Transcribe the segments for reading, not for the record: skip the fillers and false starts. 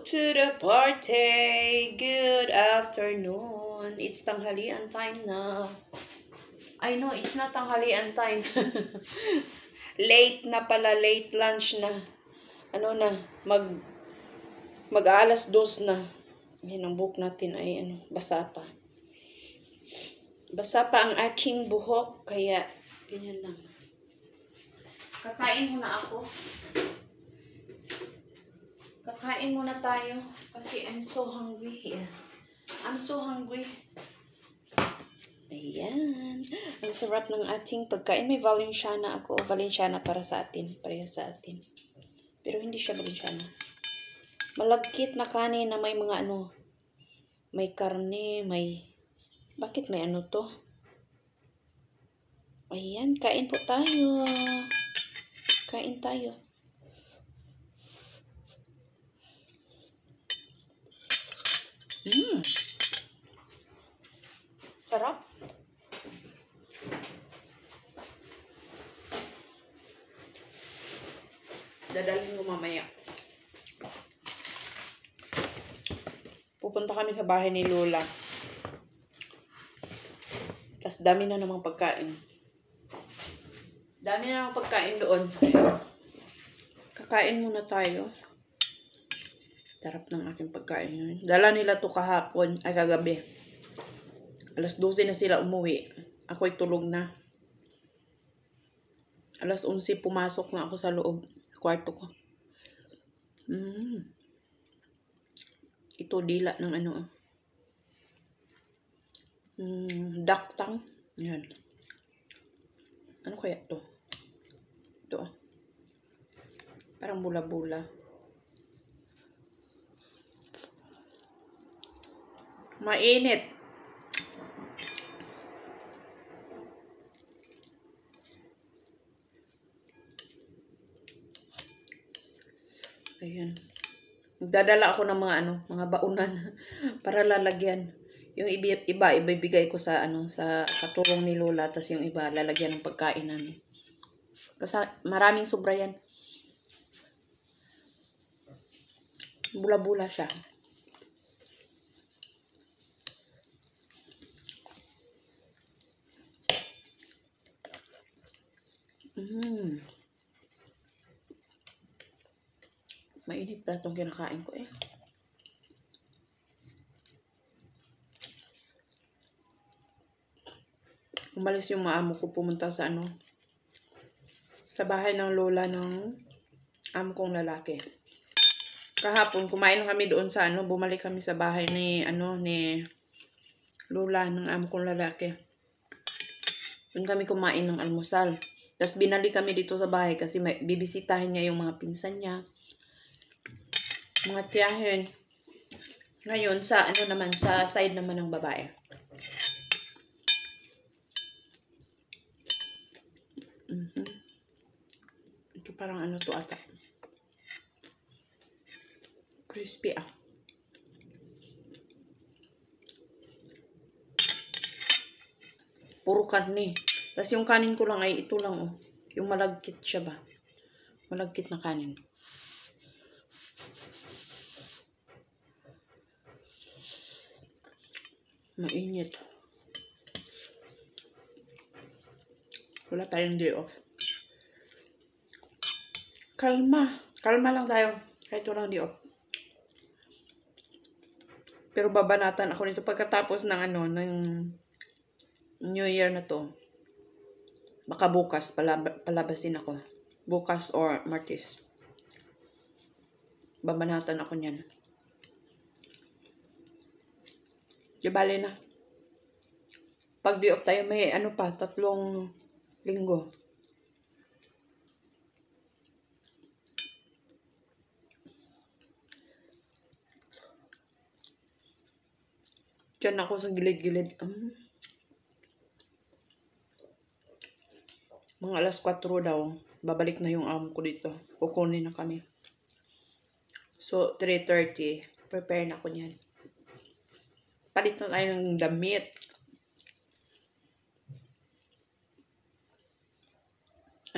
to the party. Good afternoon. It's tanghalian time na. I know, it's not tanghalian time. Late na pala, late lunch na. Ano na, mag-alas 2 na. Yan, ang buhok natin ay basa pa. Basa pa ang aking buhok, kaya ganyan lang. Kakain muna ako. Kakain muna tayo kasi I'm so hungry here. I'm so hungry. Ayan. Ang sarap ng ating pagkain. May Valenciana ako. Valenciana para sa atin. Pareha sa atin. Pero hindi siya Valenciana. Malagkit na kanin na may mga may karne, may... Bakit may to? Ayan. Kain po tayo. Kain tayo. Sarap. Dadalhin ko mamaya. Pupunta kami sa bahay ni Lola. Tas dami na namang pagkain. Dami na namang pagkain doon. Kakain muna tayo. Sarap ng aking pagkain yun. Dala nila to kahapon, ay kagabi. Alas 12 na sila umuwi. Ako'y tulog na. Alas 11 pumasok na ako sa loob. Kwarto ko. Ito dila ng daktang. Yan. Ano kaya to? Ito. Parang bula-bula. Mainit. Ayan. Nagdadala ako ng mga baunan para lalagyan. Yung iba ibibigay ko sa sa katulong ni Lola, tas yung iba lalagyan ng pagkain namin. Kasi maraming sobra yan. Bula-bula siya. Mainit pa itong kinakain ko eh. Umalis yung maamo ko, pumunta sa sa bahay ng lola ng amo kong lalaki. Kahapon kumain kami doon sa bumalik kami sa bahay ni ni lola ng amo kong lalaki. Doon kami kumain ng almusal. Tapos binalik kami dito sa bahay kasi bibisitahin niya yung mga pinsan niya. Mga tiyahin. Ngayon, sa naman, sa side naman ng babae. Ito parang to ata. Crispy Puro karne. Tapos yung kanin ko lang ay ito lang Yung malagkit siya ba? Malagkit na kanin. Mainit. Wala tayong day off. Kalma. Kalma lang tayo. Kahit walang day off. Pero babanatan ako nito pagkatapos ng ng New Year na to. Baka bukas palabasin ako. Bukas or Martes. Babanatan ako niyan. Di bale na. Pag di off tayo, may 3 linggo. Diyan ako sa gilid-gilid. Mga alas 4 daw, babalik na yung amo ko dito. Kukunin na kami. So, 3:30. Prepare na ako niyan. Palit na tayo ng damit.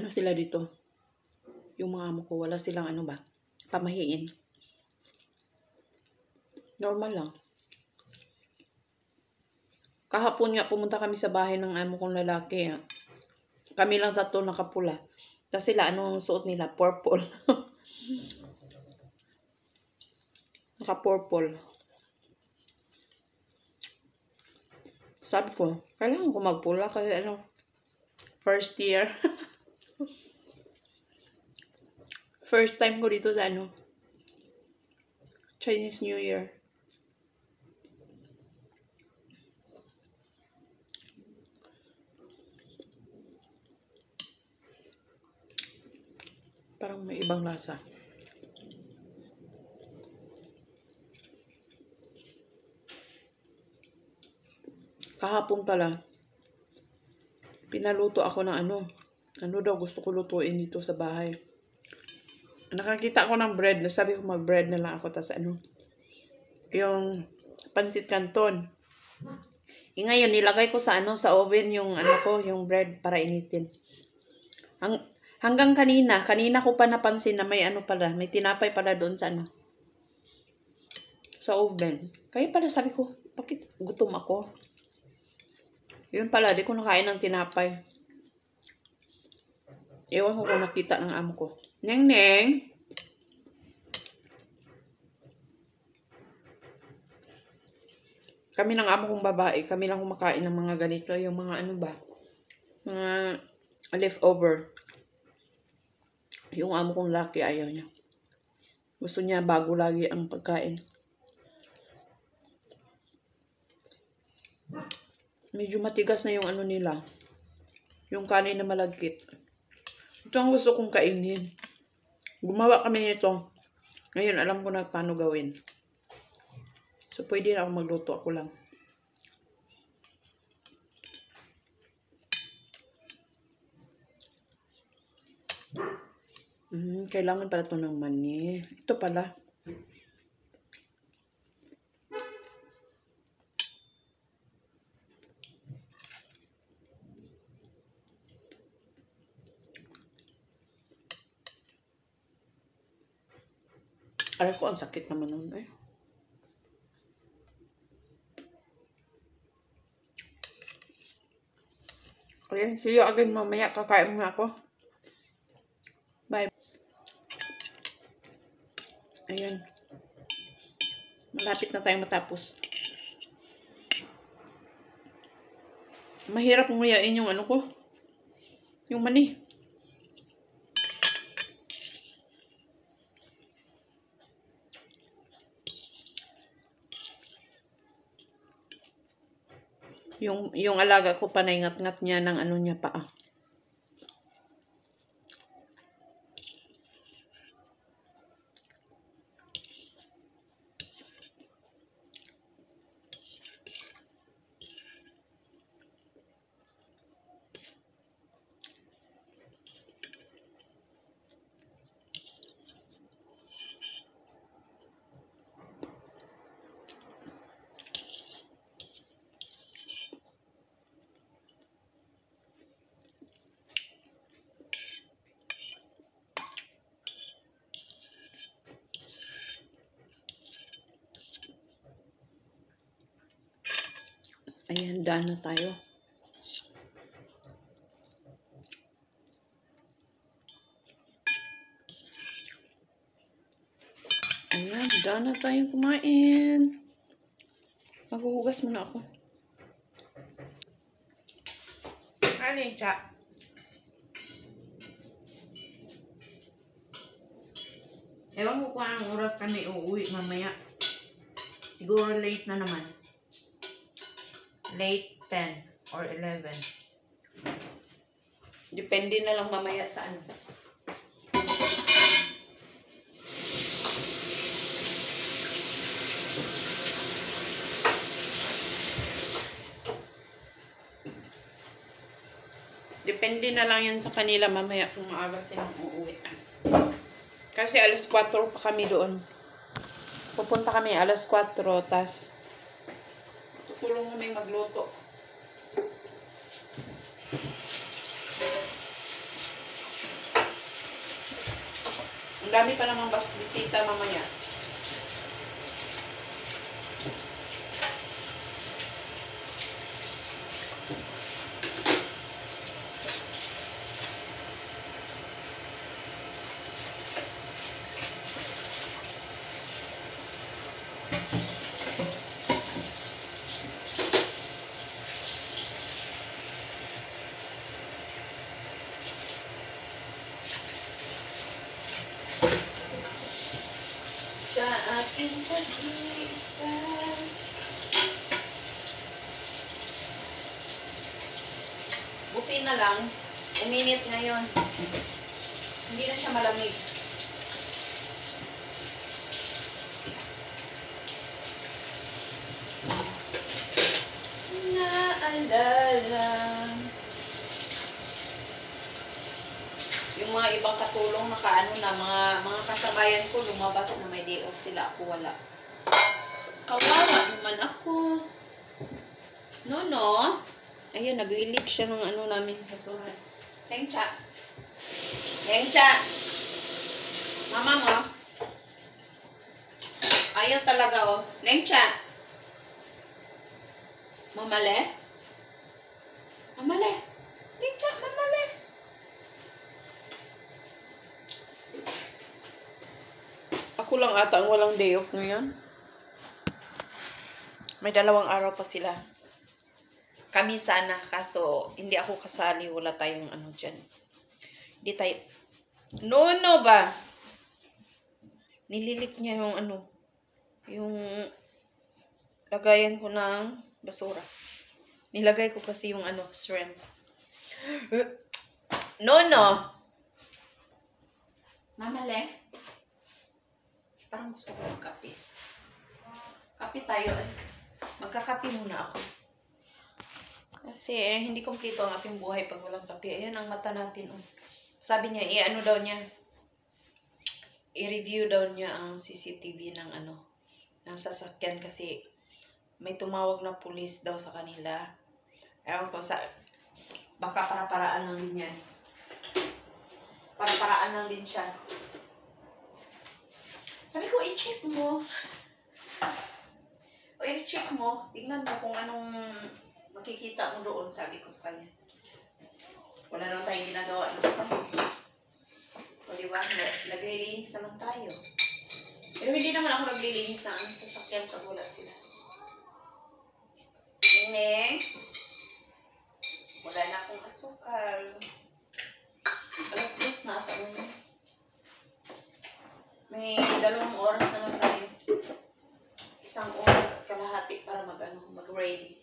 Sila dito? Yung mga amo ko, wala silang pamahiin. Normal lang. Kahapon nga pumunta kami sa bahay ng amo kong lalaki. Kami lang tatlo nakapula. Tapos sila, anong suot nila? Purple. Naka-purple. Sabi ko, kailangan ko magpula kasi first year. First time ko dito sa Chinese New Year. Parang may ibang lasa. Kahapon pala, pinaluto ako ng ano daw gusto ko lutuin dito sa bahay. Nakakita ako ng bread, nasabi ko mag-bread na lang ako, tas yung pansit canton. Ngayon nilagay ko sa sa oven yung yung bread para initin. Hanggang kanina ko pa napansin na may pala, may tinapay pala doon sa sa oven. Kaya pala sabi ko, bakit gutom ako? Yun pala, di ko nakain ng tinapay. Ewan ko kung nakita ng amo ko. Neng Neng! Kami ng amo kong babae, kami lang kumakain ng mga ganito, yung mga mga leftover. Yung amo kong laki, ayaw niya. Gusto niya bago lagi ang pagkain. Medyo matigas na yung nila. Yung kanin na malagkit. Ito ang gusto kong kainin. Gumawa kami nito. Ngayon, alam ko na paano gawin. So, pwede na ako magluto. Ako lang. Kailangan pala ito ng mani. Ito pala. Alam ko, ang sakit naman nun Okay, see you again mamaya. Kakain muna ako. Bye. Ayan. Malapit na tayong matapos. Mahirap nguyain yung ko. Yung mani. Yung alaga ko panaingat-ngat niya ng niya paa. Ayan, daan na tayo. Ayan, daan na tayong kumain. Maghuhugas muna ako. Ano yung cha? Ewan ko kung anong oras kami uuwi mamaya. Siguro late na naman. Late 10 or 11. Depende na lang mamaya sa Depende na lang yan sa kanila mamaya kung maaga silang uuwi. Kasi alas 4 pa kami doon. Pupunta kami alas 4, tas tutulong kami magluto. Ang dami pa namang bisita mamaya. aking pag-iisa. Buti na lang, uminit ngayon. Hindi na siya malamig. Naalala. Yung mga ibang katulong nakaano na, mga kasabayan ko lumabas na may day off sila, ako wala. Kawawa naman ako. No. Ayun, nag-leak siya ng ano namin basuhan. Hengcha. Mama mo. Ayun talaga oh. Hengcha. Mamale. Hengcha, mamale. Ako lang ata ang walang day off ngayon. May 2 araw pa sila. Kami sana, kaso hindi ako kasali. Wala tayong ano dyan. Hindi tayo. No ba? Nililik niya yung ano. Yung lagayan ko ng basura. Nilagay ko kasi yung ano, shrimp. No. Mamale. Parang gusto ko ng kape. Kape tayo eh. Magkakape muna ako. Kasi hindi kompleto ang ating buhay pag walang kape. Ayan ang mata natin. Oh. Sabi niya, i-ano daw niya. I-review daw niya ang CCTV ng ano, ng sasakyan kasi may tumawag na pulis daw sa kanila. Ewan ko sa, baka para-paraan lang din yan. Para-paraan lang din siya. Sabi ko, i-check mo. O i-check mo. Tignan mo kung anong makikita mo doon, sabi ko sa kanya. Wala naman tayong ginagawa ng kasama. O diba, naglilinis naman tayo. Pero hindi naman ako naglilinis sa ano, sasakyan pag wala sila. Neng, wala na akong asukal. Alas-dos na ata mo. May 2 oras na lang tayo. 1 oras at kalahati para mag-ready.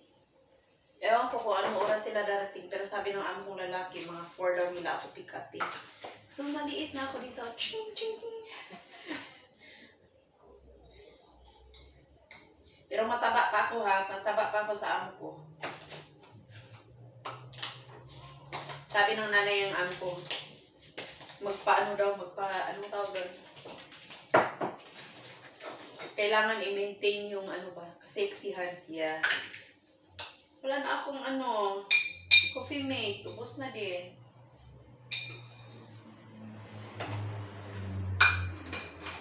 Ewan ko kung anong oras sila darating. Pero sabi ng amo kong lalaki, mga 4 daw nila ako pick up. So, maliit na ako dito. Ching. Pero mataba pa ako ha. Mataba pa ako sa amo ko. Sabi ng nanay yung amo ko, anong tawag doon? Kailangan i-maintain yung kaseksihan. Yeah. Wala na akong coffee mate. Ubus na din.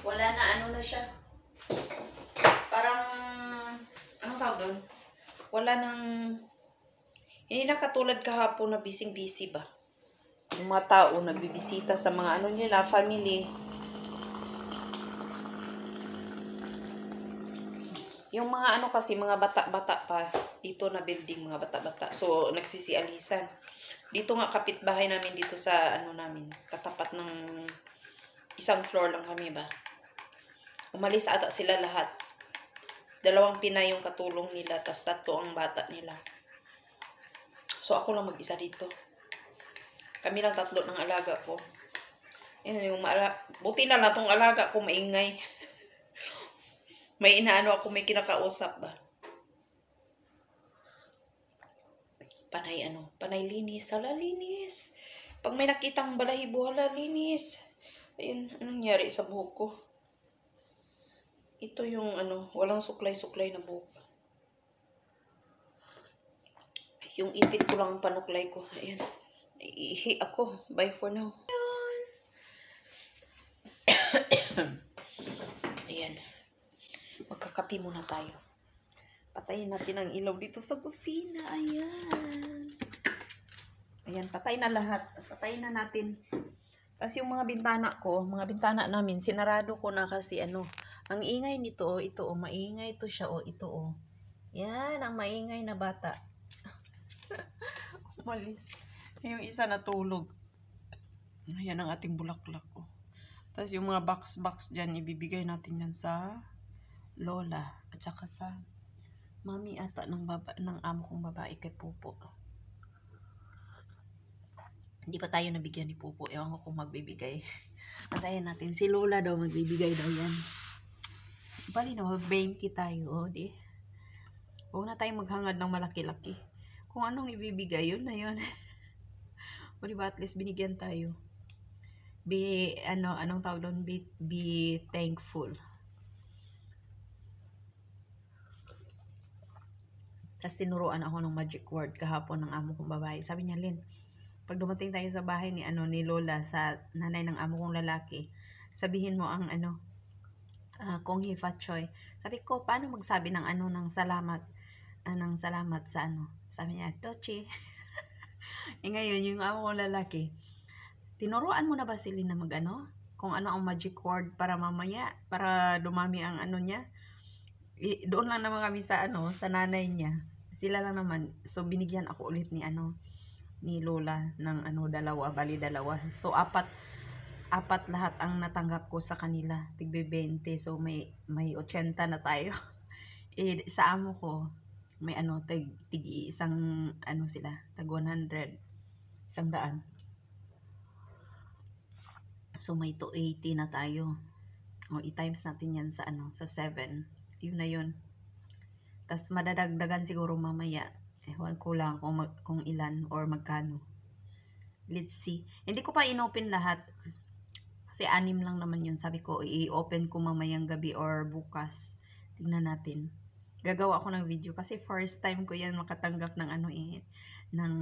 Wala na na siya. Parang, anong tawag doon? Wala nang, hindi na katulad kahapon na busy ba? Yung mga tao nagbibisita sa mga nila, family. Yung mga kasi, mga bata-bata pa, dito na building, mga bata-bata. So, nagsisialisan. Dito nga, kapitbahay namin dito sa, namin, katapat ng 1 floor lang kami ba. Umalis ata sila lahat. 2 Pinay yung katulong nila, tas 3 ang bata nila. So, ako lang mag-isa dito. Kami lang 3 ng alaga ko. Yan, buti na lang itong alaga ko maingay. May ako, may kinakausap ba? Panay linis. Hala, linis. Pag may nakitang balahibo, hala, linis. Ayun, anong nangyari sa buhok ko? Ito yung walang suklay-suklay na buhok. Yung ipit ko lang ang panuklay ko. Ayan. Ihi ako. Bye for now. Ayan. Magkakape muna tayo. Patayin natin ang ilaw dito sa kusina. Ayan. Ayan, patay na lahat. Patayin na natin. Kasi yung mga bintana namin, sinarado ko na kasi ang ingay nito, ito maingay to siya, ito Yan, ang maingay na bata. Umalis. Yung isa natulog. Ayan ang ating bulaklak, Tapos yung mga box dyan, ibibigay natin yan sa lola. At saka sa mami ata ng amo kong babae kay Pupo. Hindi pa tayo nabigyan ni Pupo. Ewan ko kung magbibigay. Antayin natin. Si lola daw magbibigay daw yan. Bali na, 20 tayo. Di? Huwag na tayong maghangad ng malaki-laki. Kung anong ibibigay, yun na yun. O diba, at least binigyan tayo. Anong tawag doon? Be thankful. Tapos tinuruan ako ng magic word kahapon ng amo kong babae. Sabi niya, Lynn, pag dumating tayo sa bahay ni Lola, sa nanay ng amo kong lalaki, sabihin mo ang Kong Hee Fat Choi. Sabi ko, paano magsabi ng ng salamat? Ng salamat sa Sabi niya, Dochi. Ngayon, yung amo kong lalaki, tinuruan mo na ba sila na kung ano ang magic word para mamaya, para dumami ang niya? Doon lang naman kami sa sa nanay niya. Sila lang naman. So binigyan ako ulit ni ni Lola ng dalawa, bali dalawa. So apat lahat ang natanggap ko sa kanila, tigbe 20. So may 80 na tayo. Sa amo ko may tig isang sila, tag 100, 100. So may 280 na tayo. O i-times natin yan sa sa 7. Yun na yun. Tas madadagdagan siguro mamaya. Ewan ko lang kung ilan or magkano. Let's see. Hindi ko pa inopen lahat. Kasi 6 lang naman yun. Sabi ko, i-open ko mamayang gabi or bukas. Tingnan natin. Gagawa ako ng video. Kasi first time ko yan makatanggap ng ng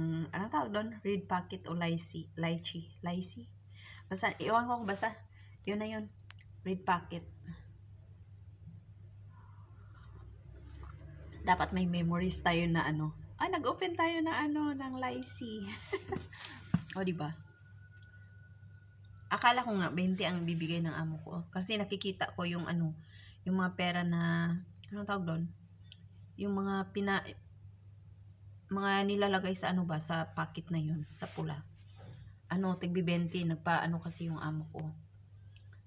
tawag doon? Red packet o lychee. Basta, iwan ko basta. Yun na yun. Red packet. Dapat may memories tayo na nag-open tayo na ng lychee. O diba? Akala ko nga 20 ang bibigay ng amo ko kasi nakikita ko yung yung mga pera na tawag doon? Yung mga mga nilalagay sa sa packet na yun, sa pula. Tigbi 20 kasi yung amo ko.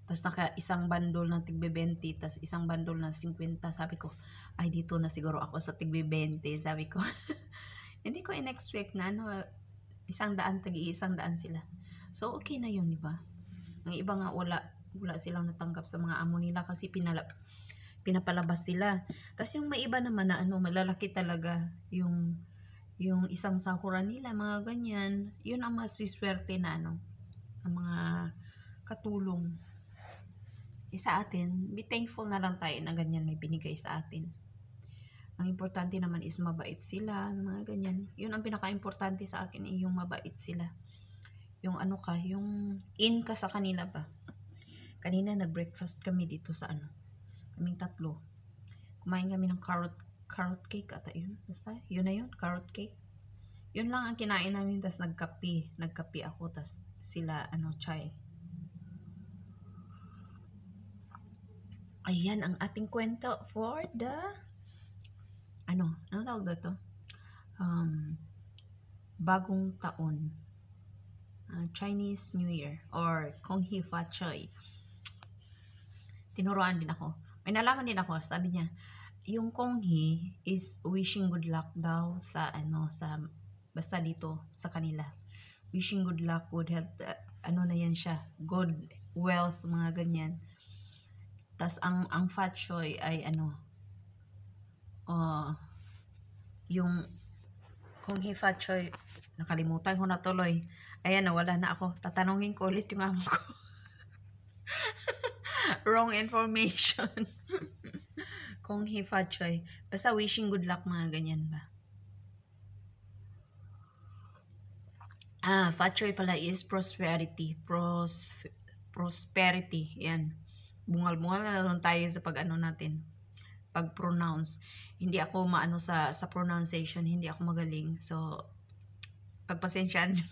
Tapos isang bandol ng tigbe 20, tapos isang bandol ng 50. Sabi ko, ay dito na siguro ako sa tigbe 20. Sabi ko, hindi ko in-expect na 100, tagi 100 sila. So, okay na yun, di ba? Ang iba nga wala silang natanggap sa mga amo nila kasi pinapalabas sila. Tapos yung may iba naman na malalaki talaga yung isang sakura nila, mga ganyan. Yun ang masiswerte na ang mga katulong. Sa atin, be thankful na lang tayo na ganyan may binigay sa atin. Ang importante naman is mabait sila, mga ganyan. Yun ang pinaka-importante sa akin, yung mabait sila. Yung yung in ka sa kanila ba. Kanina nag-breakfast kami dito sa kaming 3. Kumain kami ng carrot cake ata yun. Basta, yun na yun, carrot cake. Yun lang ang kinain namin, tas nagkape ako, tas sila chai. Ayan ang ating kwento for the ano tawag dito? Bagong taon. Chinese New Year or Kong Hee Fat Choi. Tinuruan din ako. May nalaman din ako, sabi niya, yung Kong Hee is wishing good luck daw sa sa basta dito sa kanila. Wishing good luck, good health, na yan siya, good wealth, mga ganyan. Tas ang Fat Choi ay yung Kong Hee Fat Choi, nakalimutan ko na tuloy. Ayan, nawala na ako. Tatanungin ko ulit yung amo ko. Wrong information. Kong Hee Fat Choi. Basta wishing good luck, mga ganyan ba. Fat Choi pala is prosperity. Prosperity. Yan. Bungal-bungal na lang tayo sa natin. Pag-pronounce. Hindi ako maano sa pronunciation. Hindi ako magaling. So, pagpasensyaan nyo.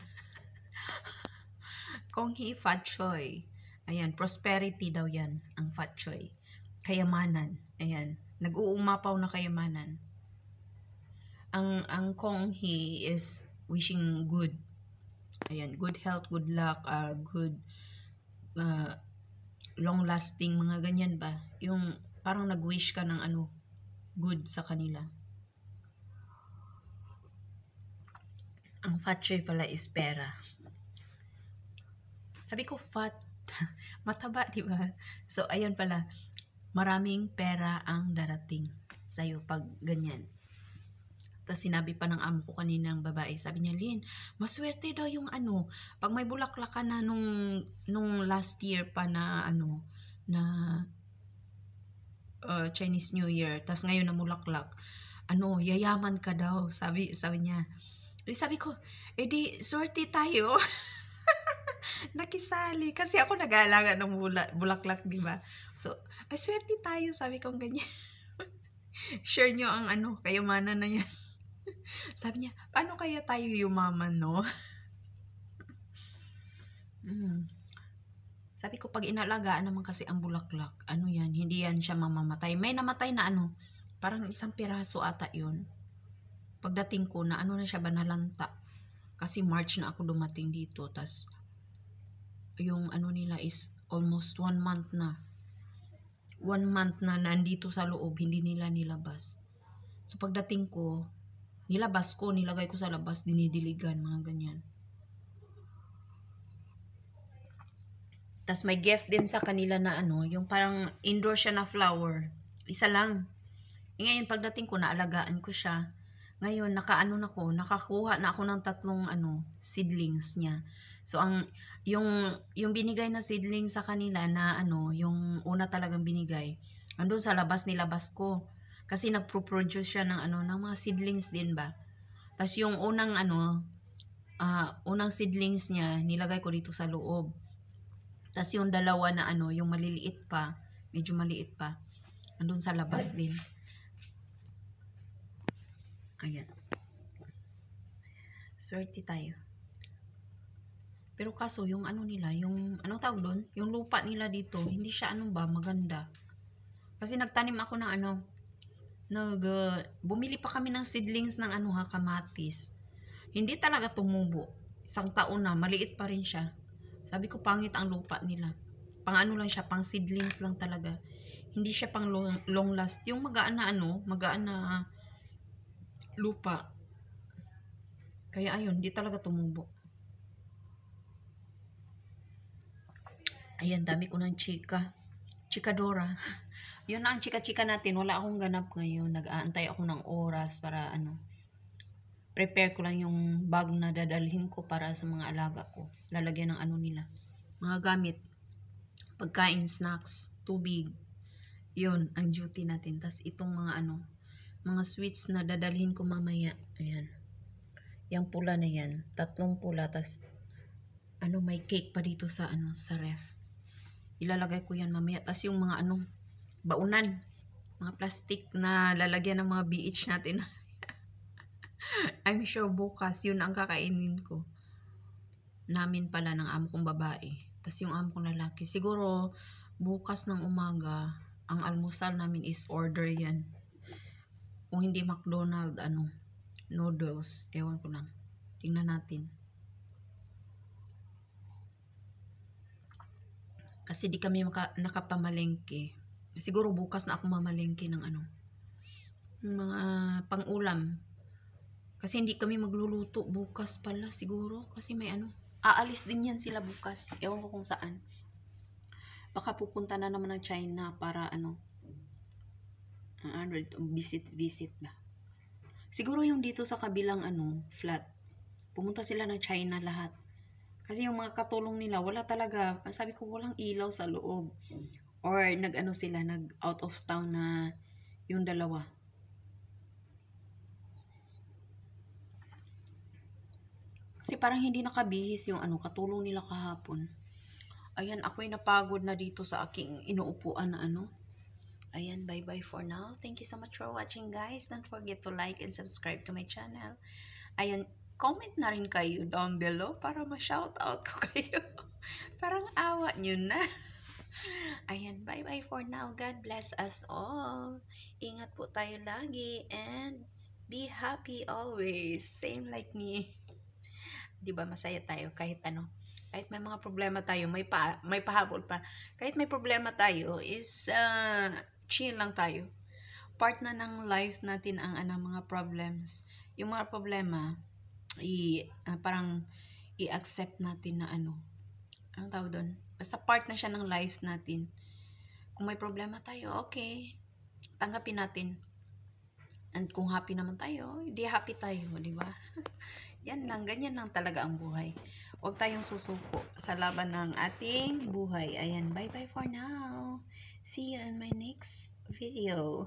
Kong Hee Fat Choi. Ayan, prosperity daw yan. Ang Fat Choi. Kayamanan. Ayan. Nag-uumapaw na kayamanan. Ang Kong Hee is wishing good. Ayan, good health, good luck, good long lasting, mga ganyan ba. Yung parang nag-wish ka ng ano, good sa kanila. Ang fat choy pala is pera. Sabi ko fat, mataba, di ba? So, ayun pala, maraming pera ang darating sa'yo pag ganyan. Tapos sinabi pa ng amo ko kanina ng babae, sabi niya, Lynn, maswerte daw yung ano, pag may bulaklak ka na nung last year pa na ano, na Chinese New Year, tapos ngayon na mulaklak, ano, yayaman ka daw, sabi niya. Sabi ko, edi, swerte tayo. Nakisali, kasi ako nag-aalaga ng bulaklak, di ba? So, ay, swerte tayo, sabi ko ganyan. Share nyo ang ano, kayamanan na yan. Sabi niya, paano kaya tayo yumaman, no? Sabi ko, pag inalagaan naman kasi ang bulaklak, ano yan, hindi yan siya mamamatay. May namatay na ano, parang isang piraso ata yun. Pagdating ko, na ano na siya ba, nalanta. Kasi March na ako dumating dito, tas yung ano nila is almost 1 month na. 1 month na nandito sa loob, hindi nila nilabas. So pagdating ko, nilabas ko, nilagay ko sa labas, dinidiligan, mga ganyan. Tas may gift din sa kanila na ano, yung parang indoor siya na flower. Isa lang. Ngayon pagdating ko, naalagaan ko siya. Ngayon, nakakuha na ako ng 3 ano, seedlings niya. So yung binigay na seedling sa kanila na ano, yung una talagang binigay, andun sa labas, nilabas ko. Kasi nagpo-produce siya ng ano, ng mga seedlings din ba. Tas yung unang ano, unang seedlings niya, nilagay ko dito sa loob. Tas yung dalawa na ano, yung maliliit pa, medyo maliit pa, andun sa labas din. Ayan. Swerte tayo. Pero kaso, yung ano nila, yung, anong tawag doon? Yung lupa nila dito, hindi siya ano ba, maganda. Kasi nagtanim ako ng ano, bumili pa kami ng seedlings ng ano ha, kamatis. Hindi talaga tumubo. 1 taon na, maliit pa rin siya. Sabi ko, pangit ang lupa nila. Pang ano lang siya, pang seedlings lang talaga. Hindi siya pang long last. Yung magaan na ano, magaan na lupa. Kaya ayun, hindi talaga tumubo. Ayan, dami ko ng chika. Chikadora. Yun na ang chika-chika natin. Wala akong ganap ngayon. Nag-aantay ako ng oras para ano. Prepare ko lang yung bag na dadalhin ko para sa mga alaga ko. Lalagyan ng ano nila. Mga gamit. Pagkain, snacks, tubig. Yun, ang duty natin. Tas itong mga ano, mga sweets na dadalhin ko mamaya. Ayan. Yung pula na yan. 3 pula. Tas ano, may cake pa dito sa ano, sa ref. Ilalagay ko yan mamaya. Tas yung mga ano, baunan. Mga plastic na lalagyan ng mga BH natin. I'm sure bukas yun ang kakainin ko. Namin pala ng amo kong babae. Tas yung amo kong lalaki. Siguro bukas ng umaga, ang almusal namin is order yan. Kung hindi McDonald's, ano, noodles. Ewan ko lang. Tingnan natin. Kasi di kami nakapamalengke. Siguro bukas na ako mamalengke ng ano, mga pang-ulam. Kasi hindi kami magluluto bukas pala siguro. Kasi may ano, aalis din yan sila bukas. Ewan ko kung saan. Baka pupunta na naman ng China para ano, visit ba. Siguro yung dito sa kabilang ano, flat. Pumunta sila ng China lahat. Kasi yung mga katulong nila, wala talaga. Sabi ko, walang ilaw sa loob. Or nag-ano sila, nag-out of town na yung dalawa. Kasi parang hindi nakabihis yung ano, katulong nila kahapon. Ayan, ako'y napagod na dito sa aking inuupuan na ano. Ayan, bye-bye for now. Thank you so much for watching, guys. Don't forget to like and subscribe to my channel. Ayan, comment na rin kayo down below para ma-shoutout ko kayo. Parang awa nyo na. Ayan, bye-bye for now. God bless us all. Ingat po tayo lagi and be happy always. Same like me. 'Di ba? Masaya tayo kahit ano. Kahit may mga problema tayo, may pahabol pa. Kahit may problema tayo is chill lang tayo. Part na ng life natin ang mga problems. Yung mga problema parang i-accept natin na ang tawag doon. Basta part na siya ng life natin. Kung may problema tayo, okay, tanggapin natin. And kung happy naman tayo, hindi happy tayo, di ba? Yan lang, ganyan lang talaga ang buhay. Huwag tayong susuko sa laban ng ating buhay. Ayan, bye-bye for now. See you in my next video.